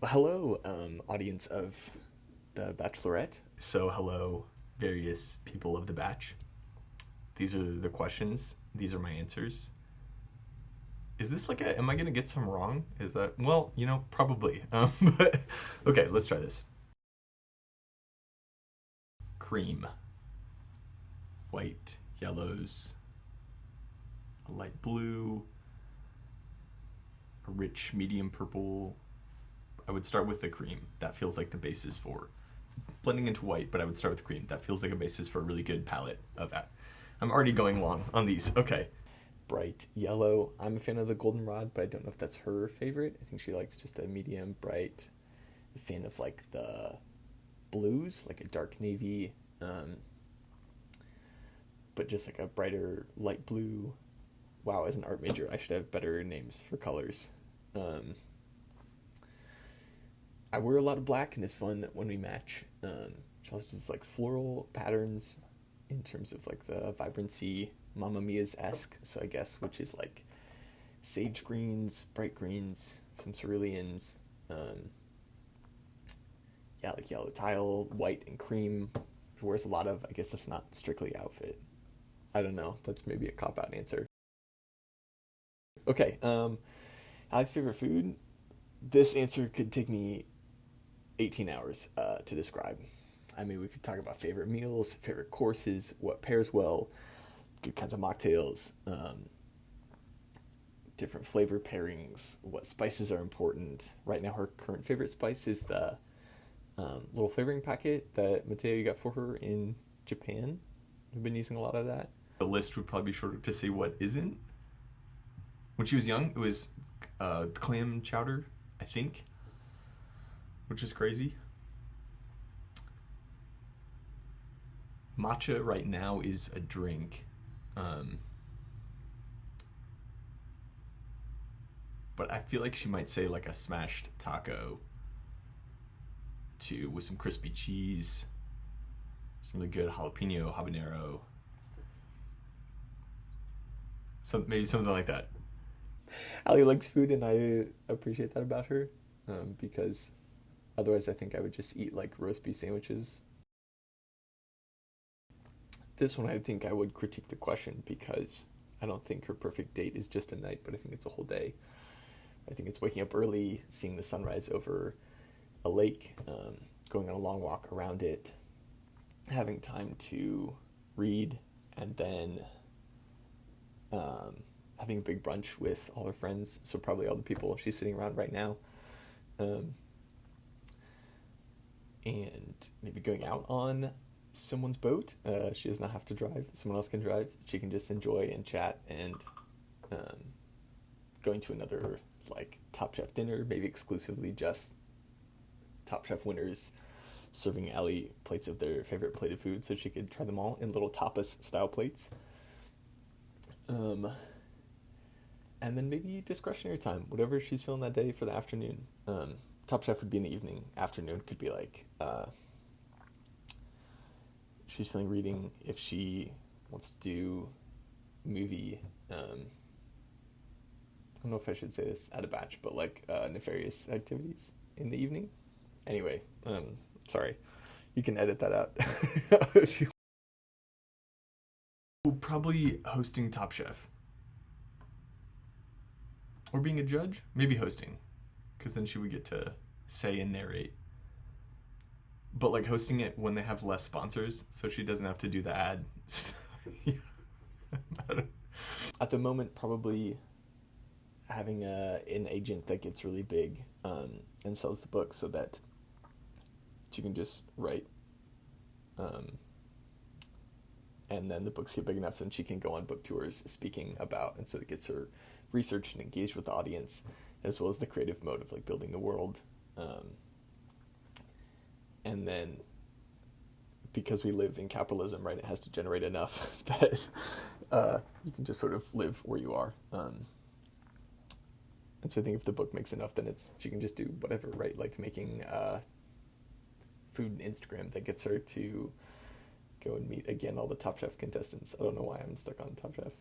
Hello, audience of The Bachelorette. So, hello, various people of the batch. These are the questions. These are my answers. Is this am I going to get some wrong? Is that, probably. But, okay, let's try this. Cream. White, yellows, a light blue, a rich medium purple. I would start with the cream. That feels like the basis for blending into white, but I would start with cream. That feels like a basis for a really good palette of that. I'm already going long on these. Okay. Bright yellow. I'm a fan of the goldenrod, but I don't know if that's her favorite. I think she likes just a medium bright. A fan of like the blues, like a dark navy, but just like a brighter light blue. Wow, as an art major, I should have better names for colors. Um, I wear a lot of black, and it's fun when we match. She also just like floral patterns in terms of like the vibrancy, Mamma Mia's esque. So I guess which is like sage greens, bright greens, some ceruleans. Um, yeah, like yellow tile, white and cream. She wears a lot of. I guess that's not strictly outfit. I don't know. That's maybe a cop out answer. Okay. Alex' favorite food. This answer could take me 18 hours to describe. I mean, we could talk about favorite meals, favorite courses, what pairs well, good kinds of mocktails, different flavor pairings, what spices are important. Right now, her current favorite spice is the little flavoring packet that Mateo got for her in Japan. We've been using a lot of that. The list would probably be shorter to say what isn't. When she was young, it was clam chowder, I think, which is crazy. Matcha right now is a drink. Um, but I feel like she might say like a smashed taco too, with some crispy cheese, some really good jalapeno, habanero, maybe something like that. Allie likes food, and I appreciate that about her, because otherwise I think I would just eat like roast beef sandwiches. This one I think I would critique the question because I don't think her perfect date is just a night, but I think it's a whole day. I think it's waking up early, seeing the sunrise over a lake, going on a long walk around it, having time to read, and then having a big brunch with all her friends. So probably all the people she's sitting around right now, um, and maybe going out on someone's boat. She does not have to drive. Someone else can drive. She can just enjoy and chat and um, going to another like Top Chef dinner, maybe exclusively just Top Chef winners serving Allie plates of their favorite plate of food so she could try them all in little tapas style plates. Um, and then maybe discretionary time, whatever she's feeling that day for the afternoon. Top Chef would be in the evening. Afternoon could be like she's feeling reading. If she wants to do movie, I don't know if I should say this at a batch, but like nefarious activities in the evening. Anyway, sorry, you can edit that out. If you probably hosting Top Chef or being a judge, maybe hosting, because then she would get to say and narrate. But like hosting it when they have less sponsors, so she doesn't have to do the ad. At the moment, probably having an agent that gets really big, and sells the book so that she can just write, um, and then the books get big enough, then she can go on book tours speaking about, and so it gets her researched and engaged with the audience, as well as the creative mode of like building the world. And then because we live in capitalism, right, it has to generate enough that you can just sort of live where you are. And so I think if the book makes enough, then she can just do whatever, right? Like making food and Instagram that gets her to go and meet again all the Top Chef contestants. I don't know why I'm stuck on Top Chef.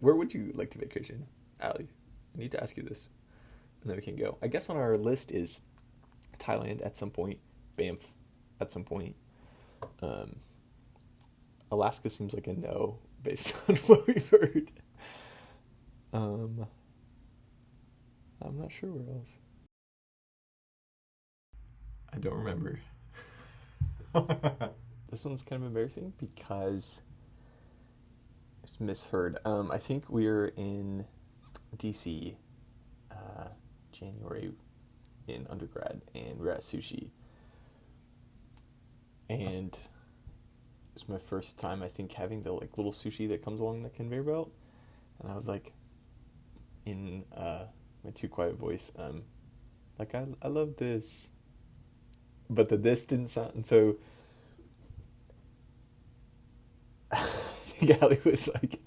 Where would you like to vacation, Allie? I need to ask you this. and then we can go. I guess on our list is Thailand at some point, Banff at some point. Um, Alaska seems like a no based on what we've heard. Um, I'm not sure where else. I don't remember. This one's kind of embarrassing because I just misheard. I think we were in DC, January in undergrad, and we were at sushi. And it's my first time, I think, having the like little sushi that comes along the conveyor belt. And I was like, in my too quiet voice, like I love this, but the this didn't sound. And so I think Alli was like,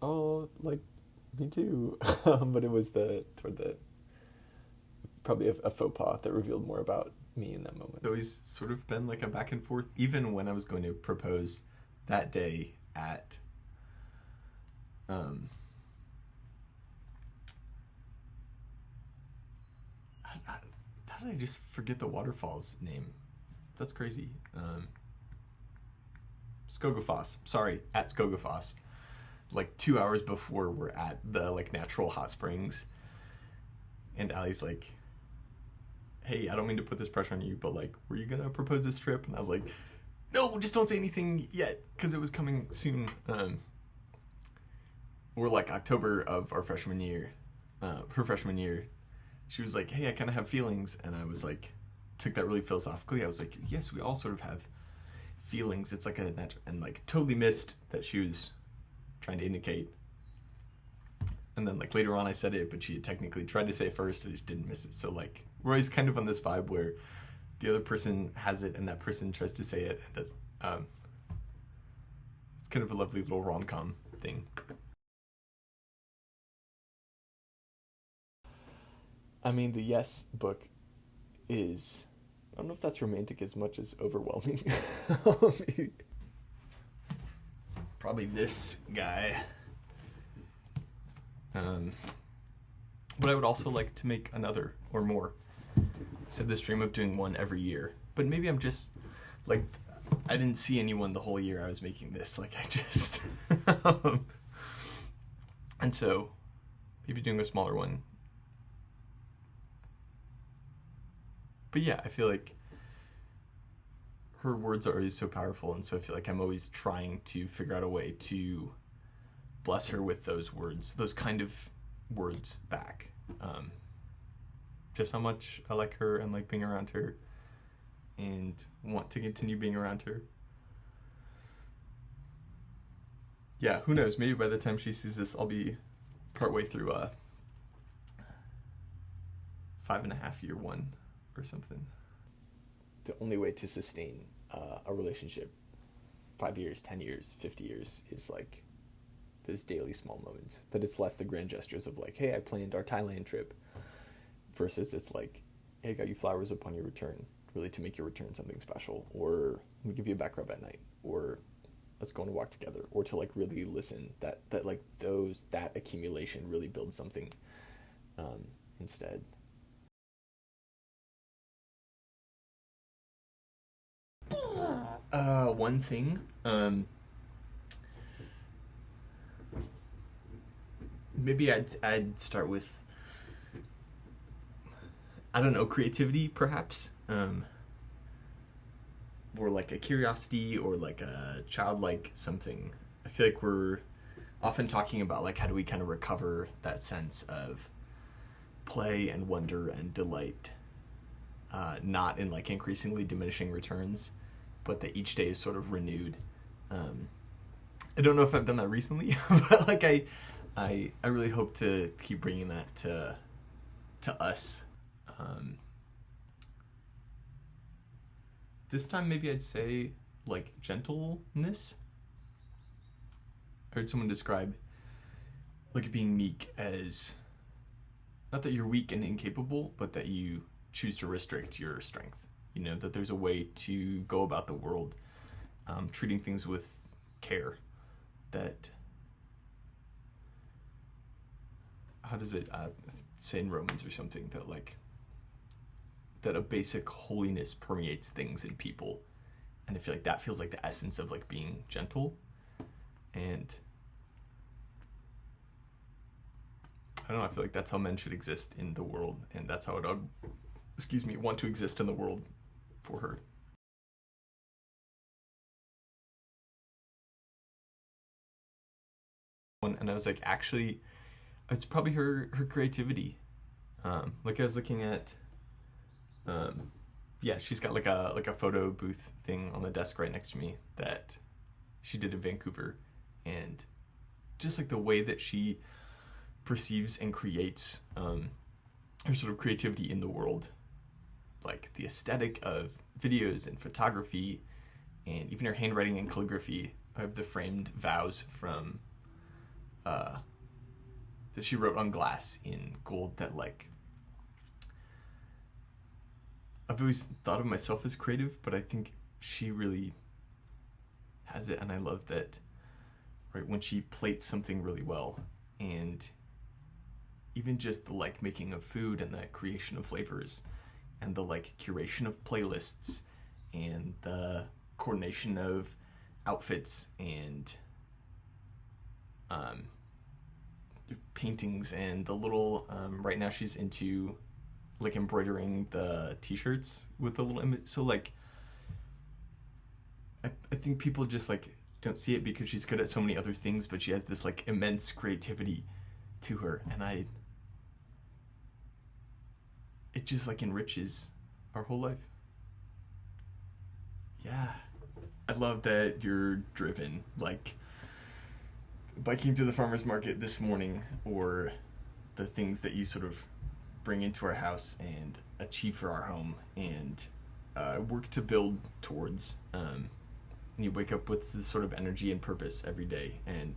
oh, like me too. But it was the toward the probably a faux pas that revealed more about me in that moment. It's always sort of been like a back and forth, even when I was going to propose that day at how did I just forget the waterfall's name? That's crazy. Skogafoss. Sorry, at Skogafoss. Like 2 hours before we're at the like natural hot springs, and Alli's like, "Hey, I don't mean to put this pressure on you, but like, were you gonna propose this trip?" And I was like, "No, just don't say anything yet, because it was coming soon." Or like October of our freshman year, her freshman year, she was like, "Hey, I kind of have feelings," and I was like, took that really philosophically. I was like, "Yes, we all sort of have feelings. It's like a natural," and like totally missed that she was trying to indicate. And then like later on, I said it, but she had technically tried to say it first, and just didn't miss it. So like we're always kind of on this vibe where the other person has it, and that person tries to say it, and does. It's kind of a lovely little rom-com thing. I mean, the Yes book is, I don't know if that's romantic as much as overwhelming. Probably this guy. But I would also like to make another or more. I said this dream of doing one every year, but maybe I'm just like, I didn't see anyone the whole year I was making this. Like I just, and so maybe doing a smaller one. But yeah, I feel like her words are always so powerful, and so I feel like I'm always trying to figure out a way to bless her with those words, those kind of words back. Just how much I like her and like being around her and want to continue being around her. Yeah, who knows? Maybe by the time she sees this, I'll be partway through a 5.5 year one or something. The only way to sustain a relationship 5 years, 10 years, 50 years is like those daily small moments. That it's less the grand gestures of like, hey, I planned our Thailand trip, versus it's like, hey, I got you flowers upon your return, really to make your return something special, or let me give you a back rub at night, or let's go on a walk together, or to like really listen. That like that accumulation really builds something instead. One thing, maybe I'd start with, I don't know, creativity perhaps, or like a curiosity, or like a childlike something. I feel like we're often talking about like how do we kind of recover that sense of play and wonder and delight, not in like increasingly diminishing returns, but that each day is sort of renewed. I don't know if I've done that recently, but like I really hope to keep bringing that to us. This time maybe I'd say like gentleness. I heard someone describe like being meek as not that you're weak and incapable, but that you choose to restrict your strength. You know, that there's a way to go about the world, treating things with care, that how does it say in Romans or something that like that a basic holiness permeates things in people, and I feel like that feels like the essence of like being gentle. And I don't know, I feel like that's how men should exist in the world, and that's how I would want to exist in the world for her. And I was like, actually, it's probably her creativity. Like I was looking at, yeah, she's got like a photo booth thing on the desk right next to me that she did in Vancouver, and just like the way that she perceives and creates her sort of creativity in the world, like the aesthetic of videos and photography, and even her handwriting and calligraphy. I have the framed vows from that she wrote on glass in gold that like I've always thought of myself as creative, but I think she really has it, and I love that, right, when she plates something really well, and even just the like making of food and the creation of flavors and the like curation of playlists and the coordination of outfits and paintings and the little right now she's into like embroidering the t-shirts with the little image. So like I think people just like don't see it because she's good at so many other things, but she has this like immense creativity to her, and it just like enriches our whole life. Yeah, I love that you're driven, like biking to the farmer's market this morning, or the things that you sort of bring into our house and achieve for our home and work to build towards. And you wake up with this sort of energy and purpose every day, and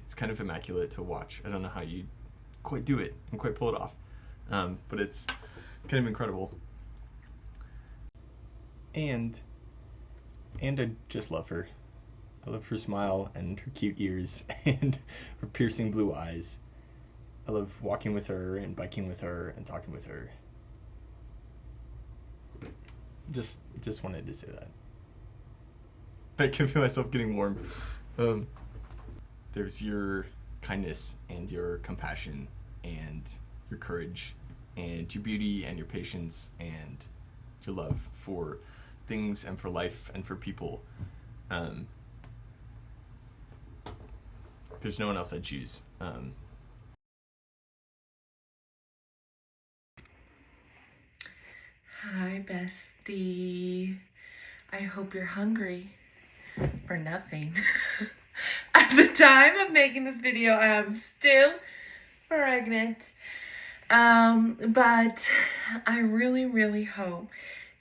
it's kind of immaculate to watch. I don't know how you quite do it and quite pull it off, but it's kind of incredible. And I just love her. I love her smile and her cute ears and her piercing blue eyes. I love walking with her and biking with her and talking with her. Just wanted to say that. I can feel myself getting warm. There's your kindness and your compassion and your courage and your beauty and your patience and your love for things and for life and for people. There's no one else I'd choose. Hi, bestie. I hope you're hungry for nothing. At the time of making this video, I am still pregnant. But I really, really hope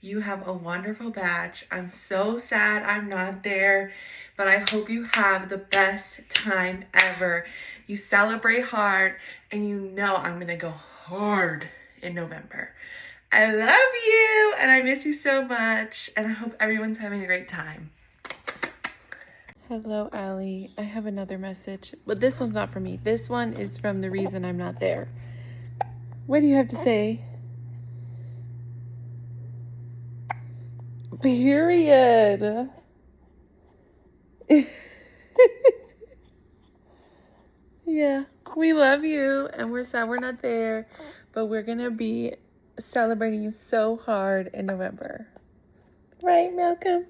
you have a wonderful batch. I'm so sad I'm not there, but I hope you have the best time ever. You celebrate hard, and you know I'm gonna go hard in November. I love you, and I miss you so much, and I hope everyone's having a great time. Hello, Allie. I have another message, but this one's not for me. This one is from the reason I'm not there. What do you have to say? Period. Yeah, we love you, and we're sad we're not there, but we're gonna be celebrating you so hard in November. Right, Malcolm?